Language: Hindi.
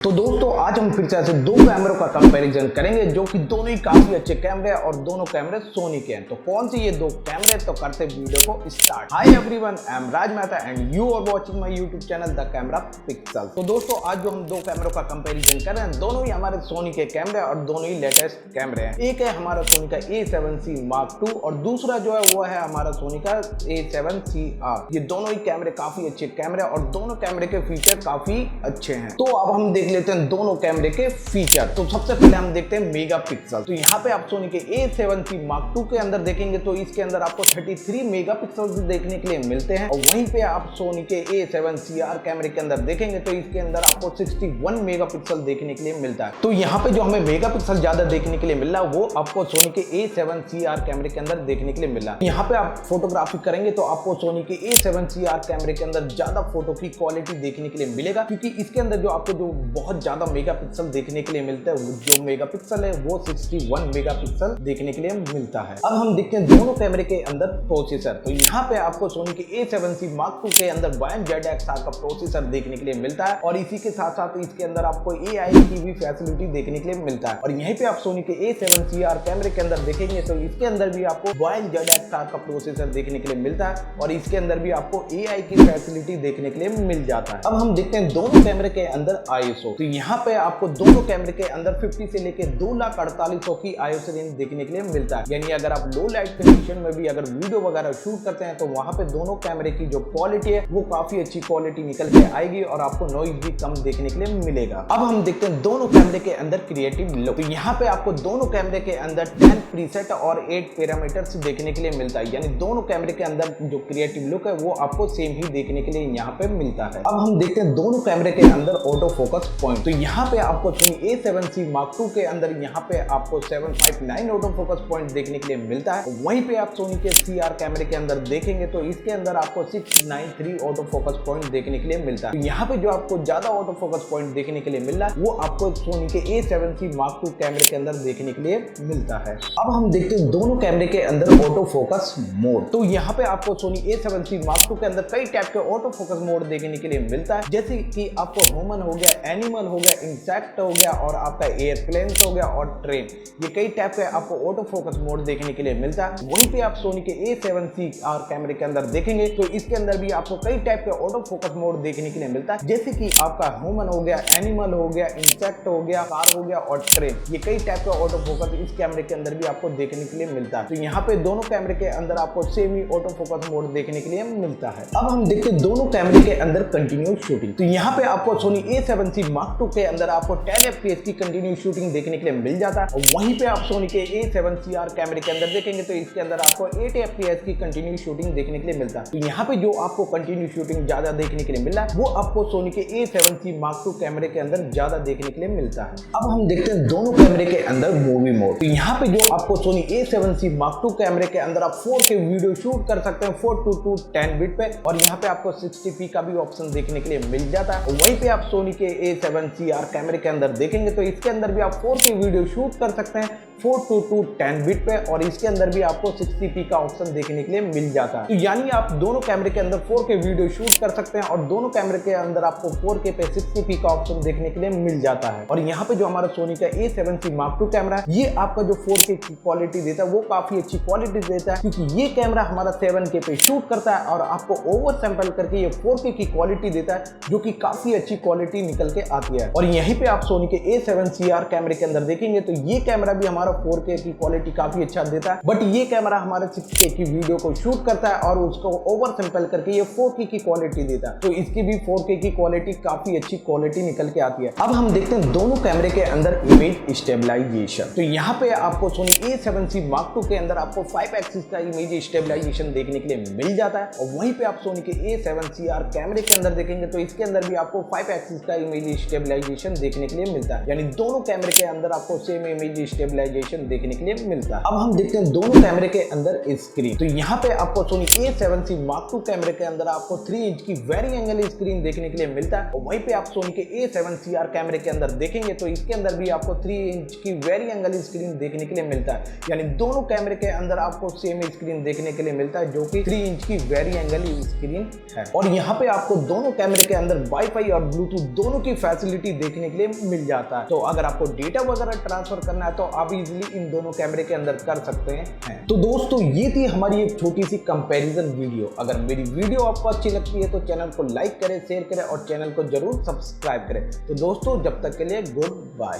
तो दोस्तों आज हम फिर से ऐसे दो कैमरों का कंपैरिजन करेंगे जो कि दोनों ही काफी अच्छे कैमरे हैं और दोनों कैमरे सोनी के हैं। तो कौन सी ये दो कैमरे, तो करते वीडियो को start. Hi everyone, I am Raj Mehta and you are watching my YouTube channel the camera pixel. तो दोस्तों आज जो हम दो कैमरों का कंपैरिजन कर रहे हैं, दोनों ही हमारे सोनी के कैमरे और दोनों ही लेटेस्ट कैमरे हैं। एक है हमारा सोनी का A7C Mark II और दूसरा जो है वो है हमारा सोनी का A7CR। ये दोनों ही कैमरे काफी अच्छे कैमरे और दोनों कैमरे के फीचर काफी अच्छे हैं। तो अब हम देख लेते हैं दोनों कैमरे के फीचर। तो सबसे पहले हम देखते हैं मेगापिक्सल। तो यहाँ पे आप सोनी के A7C Mark II के अंदर देखेंगे तो इसके अंदर आपको 33 मेगापिक्सल देखने के लिए मिलते हैं और वहीं पे आप सोनी के A7CR कैमरे के अंदर देखेंगे तो इसके अंदर आपको 61 मेगापिक्सल देखने के लिए मिलता है। तो यहाँ पे जो हमें मेगापिक्सल ज्यादा देखने के लिए मिल रहा है वो आपको सोनी के A7CR कैमरे के अंदर देखने के लिए मिल रहा है। यहाँ पे आप फोटोग्राफी करेंगे तो आपको सोनी के A7CR कैमरे के अंदर ज्यादा फोटो की क्वालिटी देखने के लिए मिलेगा, क्योंकि इसके अंदर जो आपको जो बहुत ज्यादा मेगापिक्सल देखने के लिए मिलता है, जो मेगापिक्सल है वो 61 मेगापिक्सल देखने के लिए मिलता है। अब हम देखते हैं दोनों कैमरे के अंदर प्रोसेसर। तो यहाँ पे आपको सोनी के A7C Mark II के अंदर Bion-ZXR का प्रोसेसर देखने के लिए मिलता है और इसी के साथ साथ इसके अंदर आपको AI की भी फैसिलिटी देखने के लिए मिलता है। और यहीं पे आप सोनी के A7CR कैमरे के अंदर देखेंगे तो इसके अंदर भी आपको Bion-ZXR का प्रोसेसर देखने के लिए मिलता है और इसके अंदर भी आपको AI की फैसिलिटी देखने के लिए मिल जाता है। अब हम देखते हैं दोनों कैमरे के अंदर ISO। तो यहाँ पे आपको दोनों कैमरे के अंदर 50 से लेके 2,48,000 की ISO रेंज देखने के लिए मिलता है। यानी अगर आप लो लाइट कंडीशन में भी अगर वीडियो वगैरह शूट करते हैं तो वहां पे दोनों कैमरे की जो क्वालिटी है वो काफी अच्छी क्वालिटी निकल के आएगी और आपको नॉइज भी कम देखने के लिए मिलेगा। अब हम देखते हैं दोनों कैमरे के अंदर क्रिएटिव लुक। तो यहाँ पे आपको दोनों कैमरे के अंदर 10 प्रीसेट और 8 पैरामीटर्स देखने के लिए मिलता है। यानी दोनों कैमरे के अंदर जो क्रिएटिव लुक है वो आपको सेम ही देखने के लिए यहाँ पे मिलता है। अब हम देखते हैं दोनों कैमरे के अंदर ऑटो फोकस पॉइंट। तो यहाँ पे आपको सोनी A7C Mark II के अंदर यहाँ पे आपको 759 ऑटो फोकस पॉइंट देखने के लिए मिलता है। वहीं पे आप सोनी के CR कैमरे के अंदर देखेंगे तो इसके अंदर आपको 693 ऑटो फोकस पॉइंट देखने के लिए मिलता है। तो यहाँ पे जो आपको ज्यादा ऑटो फोकस पॉइंट देखने के लिए मिल रहा है वो आपको सोनी के A7C Mark II कैमरे के अंदर देखने के लिए मिलता है। अब हम देखते हैं दोनों कैमरे के अंदर ऑटो फोकस मोड। तो यहाँ पे आपको सोनी A7C Mark II के अंदर कई टाइप के ऑटो फोकस मोड देखने के लिए मिलता है, जैसे कि आपको ह्यूमन हो गया, एनिमल हो गया, इंसेक्ट हो गया और आपका एयरप्लेन हो गया और ट्रेन। ये कई टाइप के आपको ऑटो फोकस मोड देखने के लिए मिलता है। वहीं पे आप सोनी के A7CR कैमरे के अंदर देखेंगे तो इसके अंदर भी आपको कई टाइप के ऑटो फोकस मोड देखने के लिए मिलता है, जैसे कि आपका ह्यूमन हो गया, एनिमल हो गया, इंसेक्ट हो गया, कार हो गया और ट्रेन। ये कई टाइप के ऑटो फोकस इस कैमरे के अंदर भी आपको देखने के लिए मिलता है। तो यहाँ पे दोनों कैमरे के अंदर आपको सेम ही ऑटो फोकस मोड देखने के लिए मिलता है। अब हम देखते हैं दोनों कैमरे के अंदर कंटिन्यूस शूटिंग। तो यहाँ पे आपको सोनी A7C Mark II के अंदर आपको 10 FPS की कंटिन्यू शूटिंग देखने के लिए मिल जाता है और वहीं पे आप सोनी के A7CR कैमरे के अंदर देखेंगे तो इसके अंदर आपको 8 FPS की कंटिन्यू शूटिंग देखने के लिए मिलता है। तो यहाँ पे जो आपको कंटिन्यू शूटिंग ज्यादा देखने के लिए मिल रहा है वो आपको सोनी के A7C Mark II कैमरे के अंदर ज्यादा देखने के लिए मिलता है। अब हम देखते हैं दोनों कैमरे के अंदर मूवी मोड। तो यहाँ पे जो आपको सोनी A7C Mark II कैमरे के अंदर आप 4K वीडियो शूट कर सकते हैं 4:10 बिट पे और यहाँ पे आपको 60p का भी ऑप्शन देखने के लिए मिल जाता है। वहीं पे आप सोनी के A7CR कैमरे के अंदर देखेंगे तो इसके अंदर भी आप 4K वीडियो शूट कर सकते हैं 4:10 बिट पे और इसके अंदर भी आपको 60p का ऑप्शन देखने के लिए मिल जाता है। तो यानी आप दोनों कैमरे के अंदर 4K वीडियो शूट कर सकते हैं और दोनों कैमरे के अंदर आपको 4K पे 60p का ऑप्शन देखने के लिए मिल जाता है। और यहाँ पे जो हमारा सोनी का A7C Mark II कैमरा है ये आपका जो 4K की क्वालिटी देता है वो काफी अच्छी क्वालिटी देता है, क्योंकि ये कैमरा हमारा 7K पे शूट करता है और आपको ओवर सैंपल करके ये 4K की क्वालिटी देता है, जो कि काफी अच्छी क्वालिटी निकल के आती है। और यहीं पे आप सोनी के A7CR कैमरे के अंदर देखेंगे तो ये कैमरा भी हमारा 4K की क्वालिटी काफी अच्छा देता है, बट ये कैमरा हमारे 6K की वीडियो को शूट करता है और उसको ओवर सैंपल करके ये 4K की क्वालिटी देता है। तो इसकी भी 4K की क्वालिटी काफी अच्छी क्वालिटी निकल के आती है। अब हम देखते हैं दोनों कैमरे के अंदर इमेज स्टेबलाइजेशन। तो यहाँ पे आपको सोनी A7C Mark II के अंदर आपको 5 एक्सिस का इमेज स्टेबलाइजेशन देखने के लिए मिल जाता है और वहीं पे आप सोनी के A7CR कैमरे के अंदर देखेंगे तो इसके अंदर भी आपको 5 एक्सिस का इमेज स्टेबलाइजेशन देखने के लिए मिलता है। यानी दोनों कैमरे के अंदर आपको सेम इमेज स्टेबलाइजेशन देखने के लिए मिलता है। अब हम देखते हैं दोनों कैमरे के अंदर स्क्रीन। तो यहाँ पे आपको सोनी A7C Mark II कैमरे के अंदर आपको 3 इंच की वेरी एंगल स्क्रीन देखने के लिए मिलता है और वहीं पे आप सोनी के A7CR कैमरे के अंदर देखेंगे तो इसके अंदर भी आपको 3 इंच की वेरी एंगल स्क्रीन देखने के लिए मिलता है। यानी दोनों कैमरे के अंदर आपको सेम स्क्रीन देखने के लिए मिलता है जो कि 3 इंच की वेरी एंगल स्क्रीन है। और यहाँ पे आपको दोनों कैमरे के अंदर वाईफाई और ब्लूटूथ दोनों की फैसिलिटी देखने के लिए मिल जाता है। तो अगर आपको डेटा वगैरह ट्रांसफर करना है तो आप इजीली इन दोनों कैमरे के अंदर कर सकते हैं। तो दोस्तों ये थी हमारी एक छोटी सी कंपैरिजन वीडियो। अगर मेरी वीडियो आपको अच्छी लगती है तो चैनल को लाइक करें, शेयर करें और चैनल को जरूर सब्सक्राइब करें। तो दोस्तों जब तक के लिए गुड बाय।